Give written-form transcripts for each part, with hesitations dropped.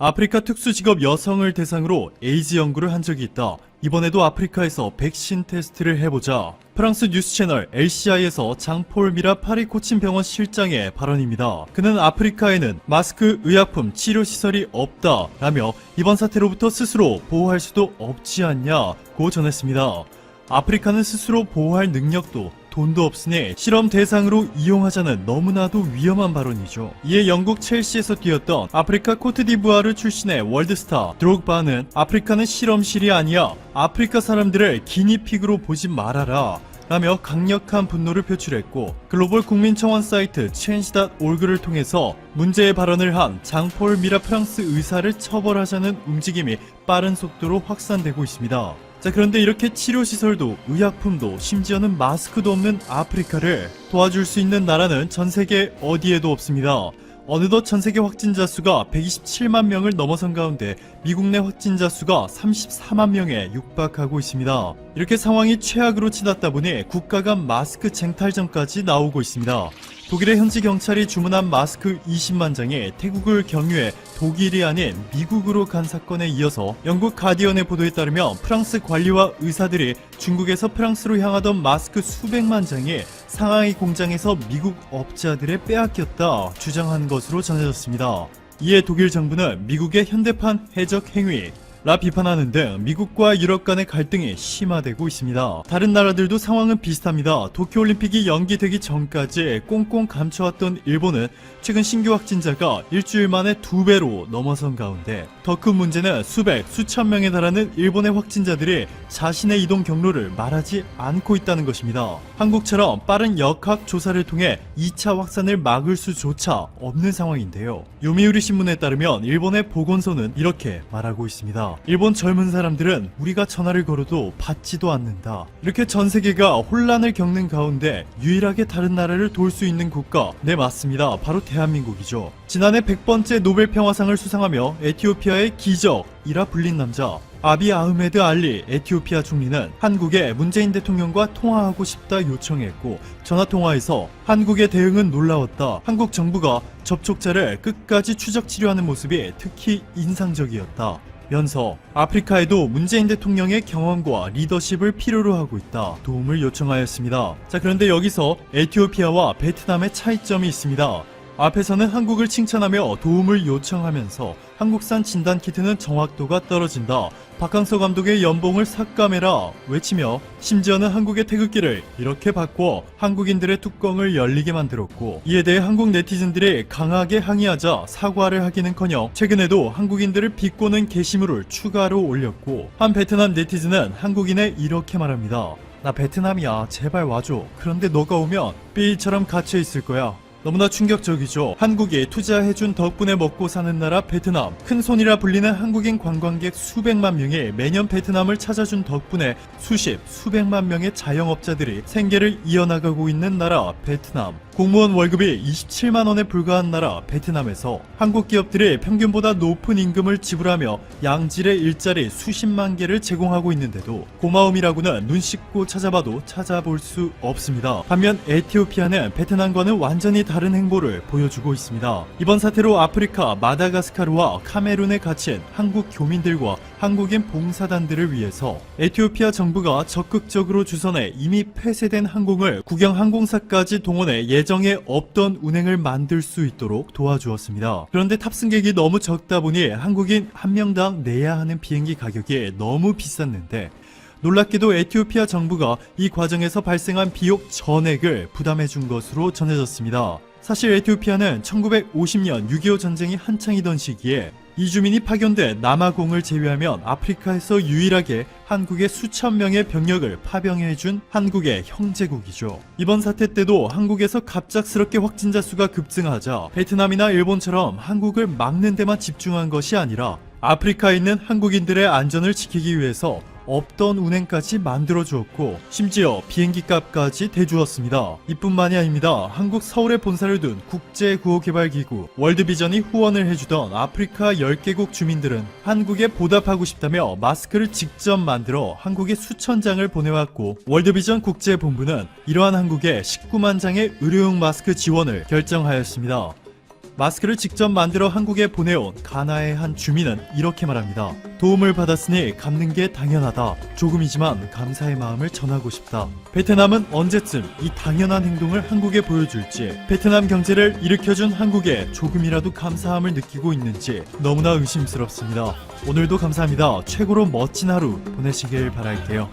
아프리카 특수직업 여성을 대상으로 에이즈 연구를 한 적이 있다. 이번에도 아프리카에서 백신 테스트를 해보자. 프랑스 뉴스 채널 LCI에서 장폴 미라 파리 코친 병원 실장의 발언입니다. 그는 아프리카에는 마스크, 의약품, 치료시설이 없다 라며 이번 사태로부터 스스로 보호할 수도 없지 않냐고 전했습니다. 아프리카는 스스로 보호할 능력도 돈도 없으니 실험 대상으로 이용하자는 너무나도 위험한 발언이죠. 이에 영국 첼시에서 뛰었던 아프리카 코트디부아르 출신의 월드스타 드록바는 아프리카는 실험실이 아니야. 아프리카 사람들을 기니픽으로 보지 말아라 라며 강력한 분노를 표출했고, 글로벌 국민청원 사이트 change.org를 통해서 문제의 발언을 한 장폴 미라 프랑스 의사를 처벌하자는 움직임이 빠른 속도로 확산되고 있습니다. 자, 그런데 이렇게 치료시설도 의약품도 심지어는 마스크도 없는 아프리카를 도와줄 수 있는 나라는 전 세계 어디에도 없습니다. 어느덧 전세계 확진자 수가 127만 명을 넘어선 가운데 미국 내 확진자 수가 34만 명에 육박하고 있습니다. 이렇게 상황이 최악으로 치닫다 보니 국가 간 마스크 쟁탈전까지 나오고 있습니다. 독일의 현지 경찰이 주문한 마스크 20만 장이 태국을 경유해 독일이 아닌 미국으로 간 사건에 이어서 영국 가디언의 보도에 따르면 프랑스 관리와 의사들이 중국에서 프랑스로 향하던 마스크 수백만 장이 상하이 공장에서 미국 업자들에 빼앗겼다 주장한 것으로 전해졌습니다. 이에 독일 정부는 미국의 현대판 해적 행위 라 비판하는 등 미국과 유럽 간의 갈등이 심화되고 있습니다. 다른 나라들도 상황은 비슷합니다. 도쿄올림픽이 연기되기 전까지 꽁꽁 감춰왔던 일본은 최근 신규 확진자가 일주일 만에 2배로 넘어선 가운데 더 큰 문제는 수천 명에 달하는 일본의 확진자들이 자신의 이동 경로를 말하지 않고 있다는 것입니다. 한국처럼 빠른 역학 조사를 통해 2차 확산을 막을 수조차 없는 상황인데요. 요미우리 신문에 따르면 일본의 보건소는 이렇게 말하고 있습니다. 일본 젊은 사람들은 우리가 전화를 걸어도 받지도 않는다. 이렇게 전 세계가 혼란을 겪는 가운데 유일하게 다른 나라를 도울 수 있는 국가, 네 맞습니다. 바로 대한민국이죠. 지난해 100번째 노벨 평화상을 수상하며 에티오피아의 기적이라 불린 남자 아비 아흐메드 알리 에티오피아 총리는 한국에 문재인 대통령과 통화하고 싶다 요청했고, 전화통화에서 한국의 대응은 놀라웠다. 한국 정부가 접촉자를 끝까지 추적 치료하는 모습이 특히 인상적이었다 면서 아프리카에도 문재인 대통령의 경험과 리더십을 필요로 하고 있다 도움을 요청하였습니다. 자, 그런데 여기서 에티오피아와 베트남의 차이점이 있습니다. 앞에서는 한국을 칭찬하며 도움을 요청하면서 한국산 진단키트는 정확도가 떨어진다, 박항서 감독의 연봉을 삭감해라 외치며 심지어는 한국의 태극기를 이렇게 바꿔 한국인들의 뚜껑을 열리게 만들었고, 이에 대해 한국 네티즌들이 강하게 항의하자 사과를 하기는커녕 최근에도 한국인들을 비꼬는 게시물을 추가로 올렸고, 한 베트남 네티즌은 한국인에 이렇게 말합니다. 나 베트남이야, 제발 와줘. 그런데 너가 오면 삐처럼 갇혀 있을 거야. 너무나 충격적이죠. 한국이 투자해준 덕분에 먹고 사는 나라 베트남, 큰손이라 불리는 한국인 관광객 수백만 명이 매년 베트남을 찾아준 덕분에 수백만 명의 자영업자들이 생계를 이어나가고 있는 나라 베트남, 공무원 월급이 27만원에 불과한 나라 베트남에서 한국 기업들이 평균보다 높은 임금을 지불하며 양질의 일자리 수십만 개를 제공하고 있는데도 고마움이라고는 눈 씻고 찾아봐도 찾아볼 수 없습니다. 반면 에티오피아는 베트남과는 완전히 다른 행보를 보여주고 있습니다. 이번 사태로 아프리카 마다가스카르와 카메룬에 갇힌 한국 교민들과 한국인 봉사단들을 위해서 에티오피아 정부가 적극적으로 주선해 이미 폐쇄된 항공을 국영 항공사까지 동원해 예정에 없던 운행을 만들 수 있도록 도와주었습니다. 그런데 탑승객이 너무 적다 보니 한국인 한 명당 내야 하는 비행기 가격이 너무 비쌌는데, 놀랍게도 에티오피아 정부가 이 과정에서 발생한 비용 전액을 부담해준 것으로 전해졌습니다. 사실 에티오피아는 1950년 6.25 전쟁이 한창이던 시기에 이주민이 파견돼 남아공을 제외하면 아프리카에서 유일하게 한국의 수천 명의 병력을 파병해준 한국의 형제국이죠. 이번 사태 때도 한국에서 갑작스럽게 확진자 수가 급증하자 베트남이나 일본처럼 한국을 막는 데만 집중한 것이 아니라 아프리카에 있는 한국인들의 안전을 지키기 위해서 없던 운행까지 만들어 주었고, 심지어 비행기 값까지 대주었습니다. 이뿐만이 아닙니다. 한국 서울에 본사를 둔 국제구호개발기구 월드비전이 후원을 해주던 아프리카 10개국 주민들은 한국에 보답하고 싶다며 마스크를 직접 만들어 한국에 수천 장을 보내왔고, 월드비전 국제본부는 이러한 한국에 19만 장의 의료용 마스크 지원을 결정하였습니다. 마스크를 직접 만들어 한국에 보내온 가나의 한 주민은 이렇게 말합니다. 도움을 받았으니 갚는 게 당연하다. 조금이지만 감사의 마음을 전하고 싶다. 베트남은 언제쯤 이 당연한 행동을 한국에 보여줄지, 베트남 경제를 일으켜준 한국에 조금이라도 감사함을 느끼고 있는지 너무나 의심스럽습니다. 오늘도 감사합니다. 최고로 멋진 하루 보내시길 바랄게요.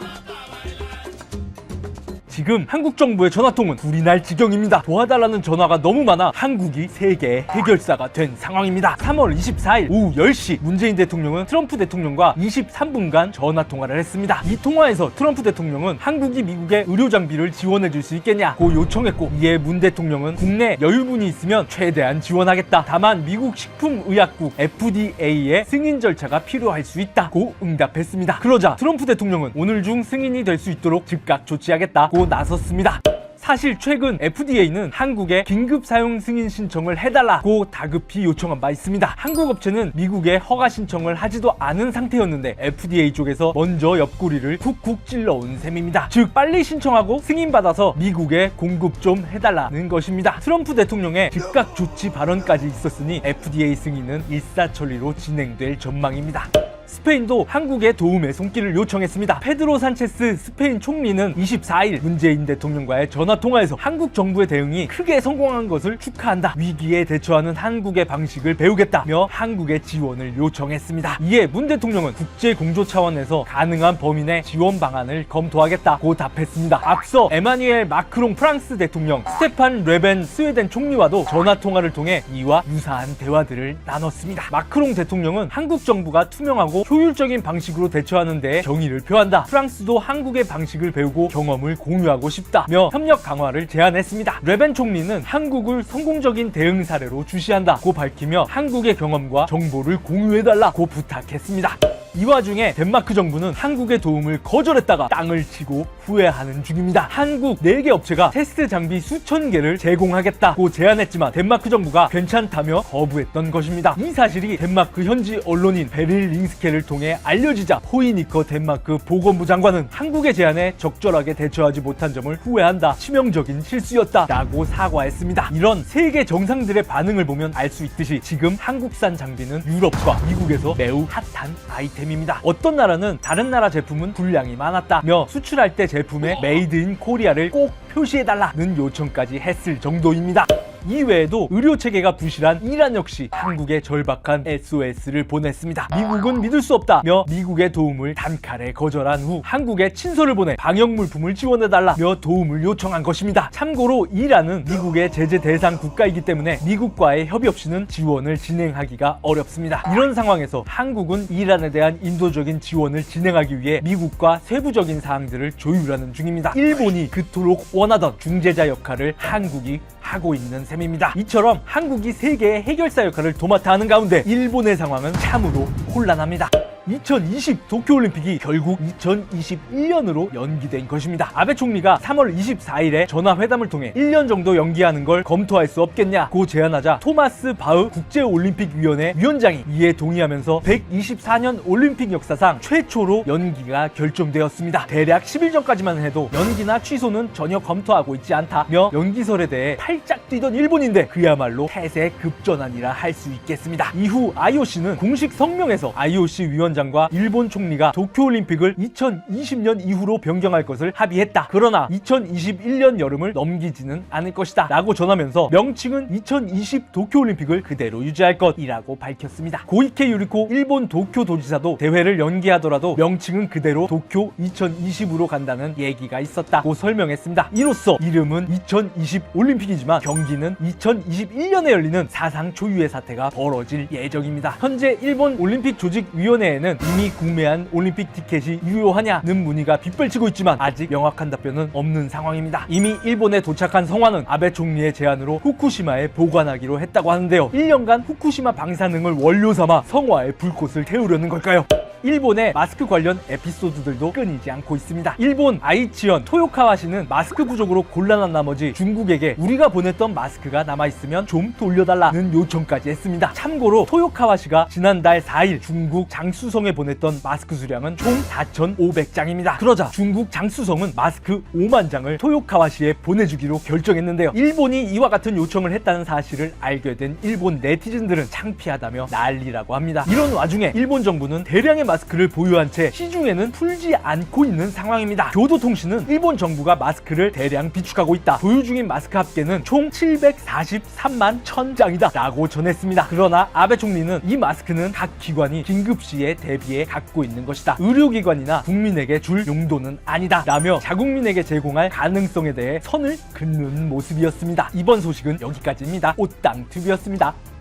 지금 한국 정부의 전화통은 불이 날 지경입니다. 도와달라는 전화가 너무 많아 한국이 세계의 해결사가 된 상황입니다. 3월 24일 오후 10시 문재인 대통령은 트럼프 대통령과 23분간 전화통화를 했습니다. 이 통화에서 트럼프 대통령은 한국이 미국의 의료 장비를 지원해 줄 수 있겠냐고 요청했고, 이에 문 대통령은 국내 여유분이 있으면 최대한 지원하겠다. 다만 미국 식품의약국 FDA의 승인 절차가 필요할 수 있다고 응답했습니다. 그러자 트럼프 대통령은 오늘 중 승인이 될 수 있도록 즉각 조치하겠다고 나섰습니다. 사실 최근 FDA는 한국에 긴급 사용 승인 신청을 해달라고 다급히 요청한 바 있습니다. 한국 업체는 미국에 허가 신청을 하지도 않은 상태였는데 FDA 쪽에서 먼저 옆구리를 쿡쿡 찔러온 셈입니다. 즉 빨리 신청하고 승인받아서 미국에 공급 좀 해달라는 것입니다. 트럼프 대통령의 즉각 조치 발언까지 있었으니 FDA 승인은 일사천리로 진행될 전망입니다. 스페인도 한국의 도움의 손길을 요청했습니다. 페드로 산체스 스페인 총리는 24일 문재인 대통령과의 전화통화에서 한국 정부의 대응이 크게 성공한 것을 축하한다. 위기에 대처하는 한국의 방식을 배우겠다며 한국의 지원을 요청했습니다. 이에 문 대통령은 국제 공조 차원에서 가능한 범위 내 지원 방안을 검토하겠다고 답했습니다. 앞서 에마뉘엘 마크롱 프랑스 대통령, 스테판 르벤 스웨덴 총리와도 전화통화를 통해 이와 유사한 대화들을 나눴습니다. 마크롱 대통령은 한국 정부가 투명하고 효율적인 방식으로 대처하는 데에 경의를 표한다. 프랑스도 한국의 방식을 배우고 경험을 공유하고 싶다며 협력 강화를 제안했습니다. 르벤 총리는 한국을 성공적인 대응 사례로 주시한다고 밝히며 한국의 경험과 정보를 공유해달라고 부탁했습니다. 이 와중에 덴마크 정부는 한국의 도움을 거절했다가 땅을 치고 후회하는 중입니다. 한국 4개 업체가 테스트 장비 수천 개를 제공하겠다고 제안했지만 덴마크 정부가 괜찮다며 거부했던 것입니다. 이 사실이 덴마크 현지 언론인 베릴 링스케를 통해 알려지자 호이니커 덴마크 보건부 장관은 한국의 제안에 적절하게 대처하지 못한 점을 후회한다. 치명적인 실수였다 라고 사과했습니다. 이런 세계 정상들의 반응을 보면 알 수 있듯이 지금 한국산 장비는 유럽과 미국에서 매우 핫한 아이템 입니다. 어떤 나라는 다른 나라 제품은 분량이 많았다며 수출할 때 제품에 메이드 인 코리아를 꼭 표시해달라는 요청까지 했을 정도입니다. 이외에도 의료체계가 부실한 이란 역시 한국에 절박한 SOS를 보냈습니다. 미국은 믿을 수 없다며 미국의 도움을 단칼에 거절한 후 한국에 친서를 보내 방역물품을 지원해달라며 도움을 요청한 것입니다. 참고로 이란은 미국의 제재 대상 국가이기 때문에 미국과의 협의 없이는 지원을 진행하기가 어렵습니다. 이런 상황에서 한국은 이란에 대한 인도적인 지원을 진행하기 위해 미국과 세부적인 사항들을 조율하는 중입니다. 일본이 그토록 원하던 중재자 역할을 한국이 하고 있는 셈입니다. 이처럼 한국이 세계의 해결사 역할을 도맡아 하는 가운데 일본의 상황은 참으로 혼란합니다. 2020 도쿄올림픽이 결국 2021년으로 연기된 것입니다. 아베 총리가 3월 24일에 전화회담을 통해 1년 정도 연기하는 걸 검토할 수 없겠냐고 제안하자 토마스 바흐 국제올림픽위원회 위원장이 이에 동의하면서 124년 올림픽 역사상 최초로 연기가 결정되었습니다. 대략 10일 전까지만 해도 연기나 취소는 전혀 검토하고 있지 않다며 연기설에 대해 팔짝 뛰던 일본인데 그야말로 태세 급전환이라 할 수 있겠습니다. 이후 IOC는 공식 성명에서 IOC 위원장과 일본 총리가 도쿄올림픽을 2020년 이후로 변경할 것을 합의했다. 그러나 2021년 여름을 넘기지는 않을 것이다 라고 전하면서 명칭은 2020 도쿄올림픽을 그대로 유지할 것이라고 밝혔습니다. 고이케 유리코 일본 도쿄도지사도 대회를 연기하더라도 명칭은 그대로 도쿄 2020으로 간다는 얘기가 있었다고 설명했습니다. 이로써 이름은 2020 올림픽이지만 경기는 2021년에 열리는 사상 초유의 사태가 벌어질 예정입니다. 현재 일본 올림픽 조직위원회에는 이미 구매한 올림픽 티켓이 유효하냐는 문의가 빗발치고 있지만 아직 명확한 답변은 없는 상황입니다. 이미 일본에 도착한 성화는 아베 총리의 제안으로 후쿠시마에 보관하기로 했다고 하는데요. 1년간 후쿠시마 방사능을 원료 삼아 성화에 불꽃을 태우려는 걸까요? 일본의 마스크 관련 에피소드들도 끊이지 않고 있습니다. 일본 아이치현 토요카와시는 마스크 부족으로 곤란한 나머지 중국에게 우리가 보냈던 마스크가 남아있으면 좀 돌려달라는 요청까지 했습니다. 참고로 토요카와시가 지난달 4일 중국 장쑤성에 보냈던 마스크 수량은 총 4,500장입니다. 그러자 중국 장쑤성은 마스크 5만 장을 토요카와시에 보내주기로 결정했는데요. 일본이 이와 같은 요청을 했다는 사실을 알게 된 일본 네티즌들은 창피하다며 난리라고 합니다. 이런 와중에 일본 정부는 대량의 마스크를 보유한 채 시중에는 풀지 않고 있는 상황입니다. 교도통신은 일본 정부가 마스크를 대량 비축하고 있다. 보유 중인 마스크 합계는 총 743만 1000장이다 라고 전했습니다. 그러나 아베 총리는 이 마스크는 각 기관이 긴급시에 대비해 갖고 있는 것이다. 의료기관이나 국민에게 줄 용도는 아니다 라며 자국민에게 제공할 가능성에 대해 선을 긋는 모습이었습니다. 이번 소식은 여기까지입니다. 오땅TV였습니다.